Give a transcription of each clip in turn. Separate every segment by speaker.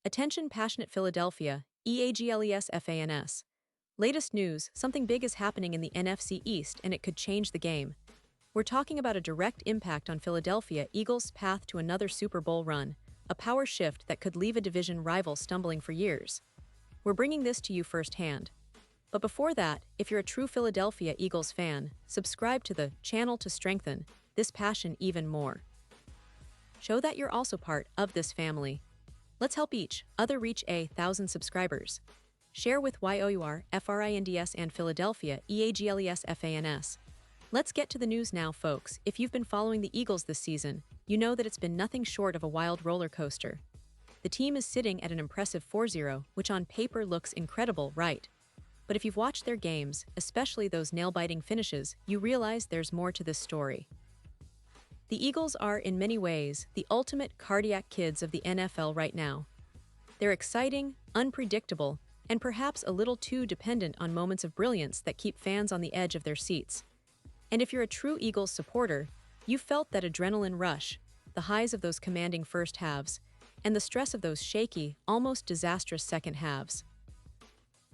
Speaker 1: Attention passionate Philadelphia, EAGLES. Latest news, something big is happening in the NFC East and it could change the game. We're talking about a direct impact on Philadelphia Eagles' path to another Super Bowl run, a power shift that could leave a division rival stumbling for years. We're bringing this to you firsthand. But before that, if you're a true Philadelphia Eagles fan, subscribe to the channel to strengthen this passion even more. Show that you're also part of this family. Let's help each other reach 1,000 subscribers. Share with YOUR, FRINDS and Philadelphia, EAGLES. Let's get to the news now, folks. If you've been following the Eagles this season, you know that it's been nothing short of a wild roller coaster. The team is sitting at an impressive 4-0, which on paper looks incredible, right? But if you've watched their games, especially those nail-biting finishes, you realize there's more to this story. The Eagles are, in many ways, the ultimate cardiac kids of the NFL right now. They're exciting, unpredictable, and perhaps a little too dependent on moments of brilliance that keep fans on the edge of their seats. And if you're a true Eagles supporter, you felt that adrenaline rush, the highs of those commanding first halves, and the stress of those shaky, almost disastrous second halves.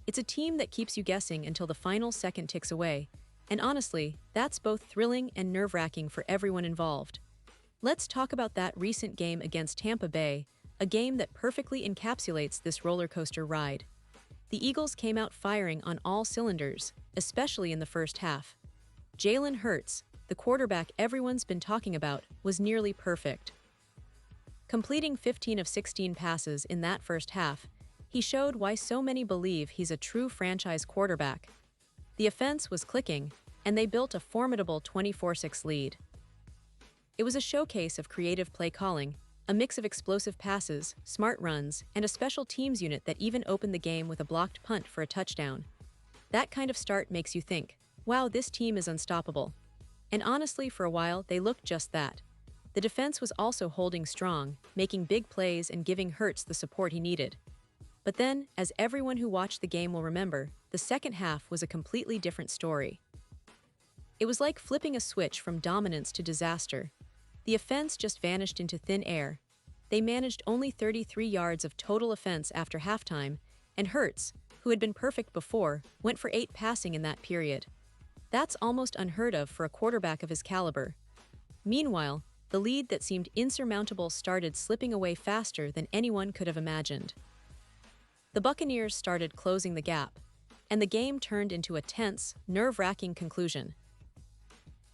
Speaker 1: It's a team that keeps you guessing until the final second ticks away, and honestly, that's both thrilling and nerve-wracking for everyone involved. Let's talk about that recent game against Tampa Bay, a game that perfectly encapsulates this roller coaster ride. The Eagles came out firing on all cylinders, especially in the first half. Jalen Hurts, the quarterback everyone's been talking about, was nearly perfect. Completing 15 of 16 passes in that first half, he showed why so many believe he's a true franchise quarterback. The offense was clicking, and they built a formidable 24-6 lead. It was a showcase of creative play calling, a mix of explosive passes, smart runs, and a special teams unit that even opened the game with a blocked punt for a touchdown. That kind of start makes you think, wow, this team is unstoppable. And honestly, for a while, they looked just that. The defense was also holding strong, making big plays and giving Hurts the support he needed. But then, as everyone who watched the game will remember, the second half was a completely different story. It was like flipping a switch from dominance to disaster. The offense just vanished into thin air. They managed only 33 yards of total offense after halftime, and Hurts, who had been perfect before, went for 8 passing in that period. That's almost unheard of for a quarterback of his caliber. Meanwhile, the lead that seemed insurmountable started slipping away faster than anyone could have imagined. The Buccaneers started closing the gap, and the game turned into a tense, nerve-wracking conclusion.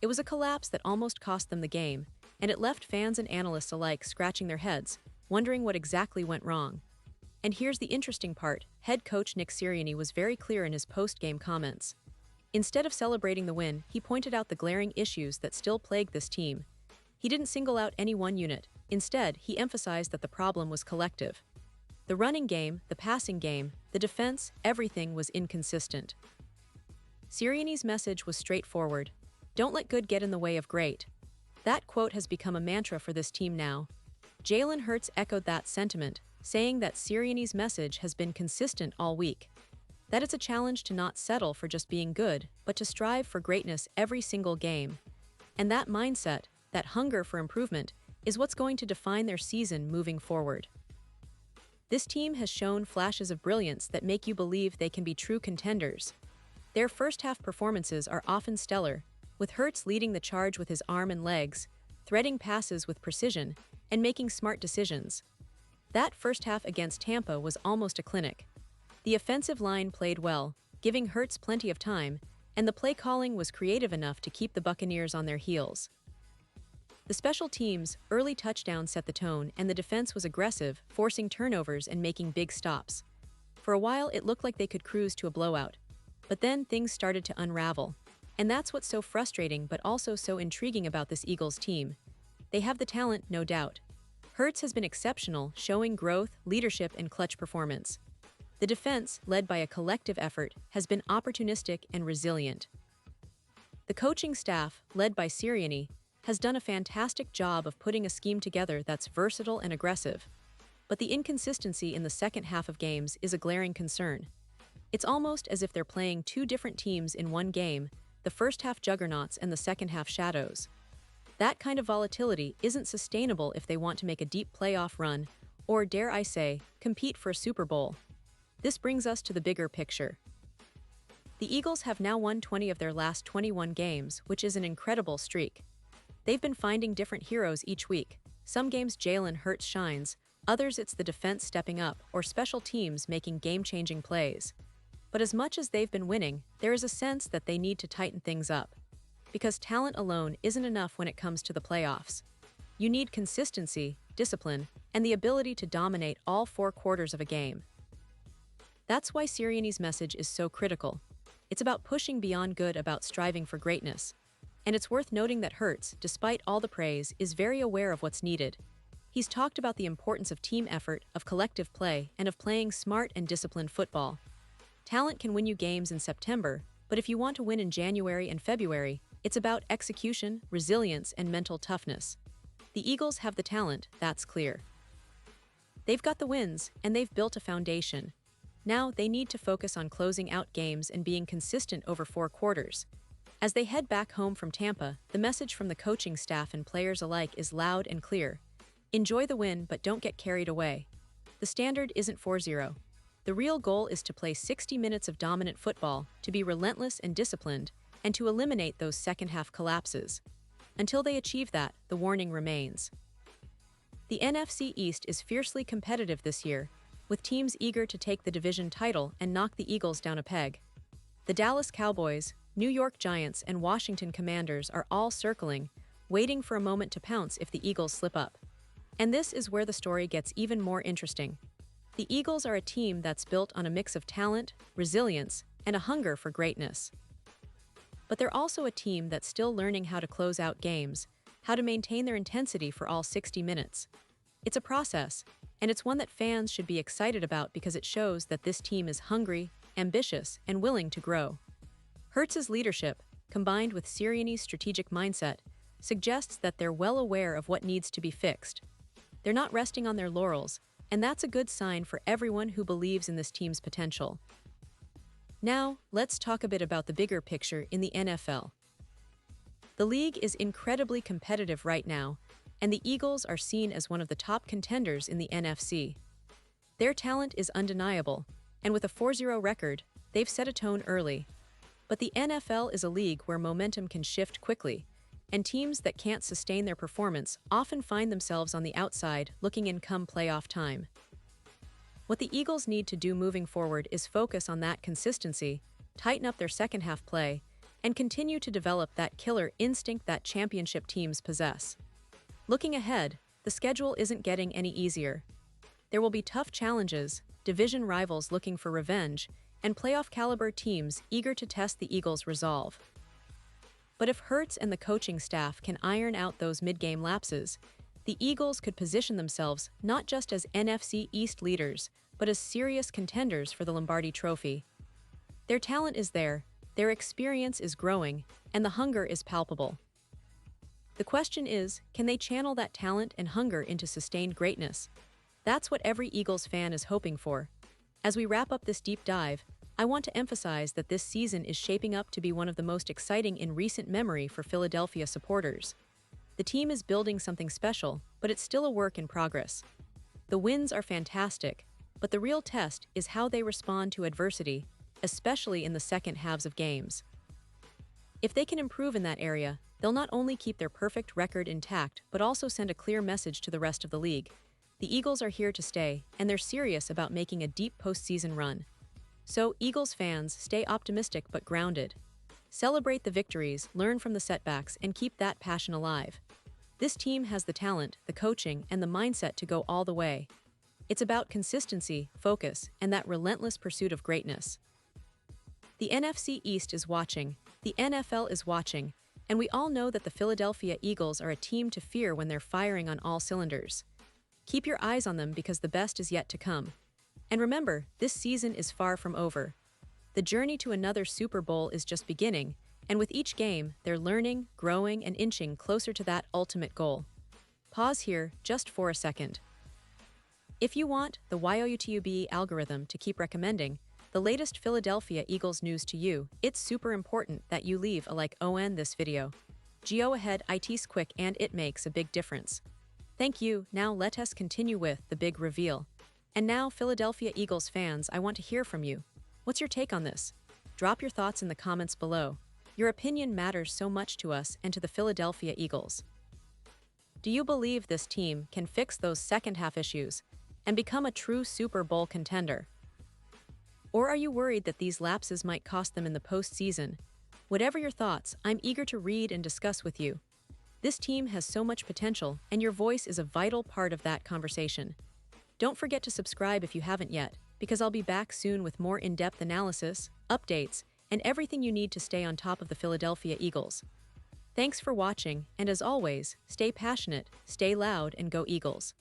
Speaker 1: It was a collapse that almost cost them the game, and it left fans and analysts alike scratching their heads, wondering what exactly went wrong. And here's the interesting part, head coach Nick Sirianni was very clear in his post-game comments. Instead of celebrating the win, he pointed out the glaring issues that still plagued this team. He didn't single out any one unit. Instead, he emphasized that the problem was collective. The running game, the passing game, the defense, everything was inconsistent. Sirianni's message was straightforward. Don't let good get in the way of great. That quote has become a mantra for this team now. Jalen Hurts echoed that sentiment, saying that Sirianni's message has been consistent all week. That it's a challenge to not settle for just being good, but to strive for greatness every single game. And that mindset, that hunger for improvement, is what's going to define their season moving forward. This team has shown flashes of brilliance that make you believe they can be true contenders. Their first-half performances are often stellar, with Hurts leading the charge with his arm and legs, threading passes with precision, and making smart decisions. That first half against Tampa was almost a clinic. The offensive line played well, giving Hurts plenty of time, and the play calling was creative enough to keep the Buccaneers on their heels. The special teams' early touchdown set the tone, and the defense was aggressive, forcing turnovers and making big stops. For a while, it looked like they could cruise to a blowout. But then things started to unravel. And that's what's so frustrating but also so intriguing about this Eagles team. They have the talent, no doubt. Hurts has been exceptional, showing growth, leadership, and clutch performance. The defense, led by a collective effort, has been opportunistic and resilient. The coaching staff, led by Sirianni, has done a fantastic job of putting a scheme together that's versatile and aggressive. But the inconsistency in the second half of games is a glaring concern. It's almost as if they're playing two different teams in one game, the first half juggernauts and the second half shadows. That kind of volatility isn't sustainable if they want to make a deep playoff run or dare I say, compete for a Super Bowl. This brings us to the bigger picture. The Eagles have now won 20 of their last 21 games, which is an incredible streak. They've been finding different heroes each week. Some games Jalen Hurts shines, others it's the defense stepping up or special teams making game-changing plays. But as much as they've been winning, there is a sense that they need to tighten things up. Because talent alone isn't enough when it comes to the playoffs. You need consistency, discipline, and the ability to dominate all 4 quarters of a game. That's why Sirianni's message is so critical. It's about pushing beyond good, about striving for greatness. And it's worth noting that Hurts, despite all the praise, is very aware of what's needed. He's talked about the importance of team effort, of collective play, and of playing smart and disciplined football. Talent can win you games in September, but if you want to win in January and February, it's about execution, resilience, and mental toughness. The Eagles have the talent, that's clear. They've got the wins, and they've built a foundation. Now they need to focus on closing out games and being consistent over 4 quarters. As they head back home from Tampa, the message from the coaching staff and players alike is loud and clear. Enjoy the win, but don't get carried away. The standard isn't 4-0. The real goal is to play 60 minutes of dominant football, to be relentless and disciplined, and to eliminate those second-half collapses. Until they achieve that, the warning remains. The NFC East is fiercely competitive this year, with teams eager to take the division title and knock the Eagles down a peg. The Dallas Cowboys, New York Giants, and Washington Commanders are all circling, waiting for a moment to pounce if the Eagles slip up. And this is where the story gets even more interesting. The Eagles are a team that's built on a mix of talent, resilience, and a hunger for greatness. But they're also a team that's still learning how to close out games, how to maintain their intensity for all 60 minutes. It's a process, and it's one that fans should be excited about because it shows that this team is hungry, ambitious, and willing to grow. Hurts's leadership, combined with Sirianni's strategic mindset, suggests that they're well aware of what needs to be fixed. They're not resting on their laurels, and that's a good sign for everyone who believes in this team's potential. Now, let's talk a bit about the bigger picture in the NFL. The league is incredibly competitive right now, and the Eagles are seen as one of the top contenders in the NFC. Their talent is undeniable, and with a 4-0 record, they've set a tone early. But the NFL is a league where momentum can shift quickly, and teams that can't sustain their performance often find themselves on the outside looking in come playoff time. What the Eagles need to do moving forward is focus on that consistency, tighten up their second-half play, and continue to develop that killer instinct that championship teams possess. Looking ahead, the schedule isn't getting any easier. There will be tough challenges, division rivals looking for revenge, and playoff-caliber teams eager to test the Eagles' resolve. But if Hurts and the coaching staff can iron out those mid-game lapses, the Eagles could position themselves not just as NFC East leaders, but as serious contenders for the Lombardi Trophy. Their talent is there, their experience is growing, and the hunger is palpable. The question is, can they channel that talent and hunger into sustained greatness? That's what every Eagles fan is hoping for. As we wrap up this deep dive, I want to emphasize that this season is shaping up to be one of the most exciting in recent memory for Philadelphia supporters. The team is building something special, but it's still a work in progress. The wins are fantastic, but the real test is how they respond to adversity, especially in the second halves of games. If they can improve in that area, they'll not only keep their perfect record intact, but also send a clear message to the rest of the league. The Eagles are here to stay, and they're serious about making a deep postseason run. So, Eagles fans, stay optimistic but grounded. Celebrate the victories, learn from the setbacks, and keep that passion alive. This team has the talent, the coaching, and the mindset to go all the way. It's about consistency, focus, and that relentless pursuit of greatness. The NFC East is watching, the NFL is watching, and we all know that the Philadelphia Eagles are a team to fear when they're firing on all cylinders. Keep your eyes on them because the best is yet to come. And remember, this season is far from over. The journey to another Super Bowl is just beginning, and with each game, they're learning, growing, and inching closer to that ultimate goal. Pause here just for a second. If you want the YouTube algorithm to keep recommending the latest Philadelphia Eagles news to you, it's super important that you leave a like on this video. Go ahead, it's quick and it makes a big difference. Thank you. Now let us continue with the big reveal. And now, Philadelphia Eagles fans, I want to hear from you. What's your take on this? Drop your thoughts in the comments below. Your opinion matters so much to us and to the Philadelphia Eagles. Do you believe this team can fix those second-half issues and become a true Super Bowl contender? Or are you worried that these lapses might cost them in the postseason? Whatever your thoughts, I'm eager to read and discuss with you. This team has so much potential, and your voice is a vital part of that conversation. Don't forget to subscribe if you haven't yet, because I'll be back soon with more in-depth analysis, updates, and everything you need to stay on top of the Philadelphia Eagles. Thanks for watching, and as always, stay passionate, stay loud, and go Eagles.